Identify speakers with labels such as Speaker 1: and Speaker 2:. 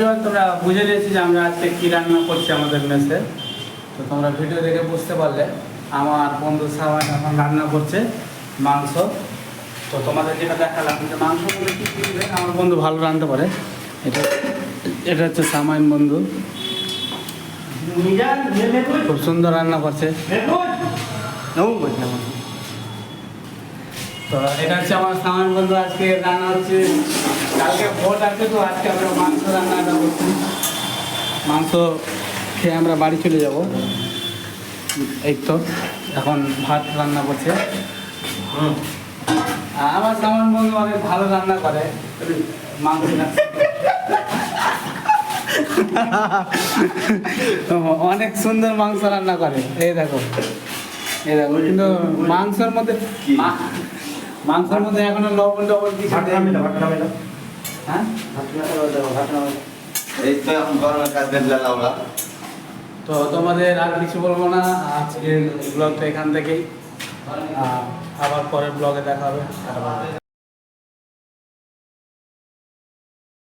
Speaker 1: Everyone, তোমরা বুঝে নিয়েছি যে আমরা আজকে কী রান্না করছি আমাদের মেসে। তো তোমরা ভিডিও দেখে বুঝতে পারলে আমার বন্ধু সাওয়ান এখন রান্না করছে মাংস। তো তোমাদের যেটা দেখালাম যে মাংস মধ্যে কী কী দিবে, আমার বন্ধু ভালো রাঁধতে পারে। এটা এটা হচ্ছে সামাইন বন্ধু, খুব সুন্দর রান্না করছে। তো এটা হচ্ছে আমার সামাইন বন্ধু, আজকে রান্না হচ্ছে। কালকে ভোট আছে, তো আজকে আমরা মাংস রান্নাটা করছি। মাংস খেয়ে আমরা বাড়ি চলে যাব। এই তো এখন ভাত রান্না করছে। আমার সামান বন্ধু অনেক ভালো রান্না করে মাংস। অনেক সুন্দর মাংস রান্না করে। এই দেখো কিন্তু মাংসের মধ্যে এখনো লবণ টবণ কিছু হ্যাঁ।
Speaker 2: এই তো এখন গরমের কাজ দেখলাম আমরা।
Speaker 1: তো তোমাদের আর কিছু বলবো না, আজকের ব্লগটা এখান থেকেই। আবার পরের ব্লগে দেখা হবে।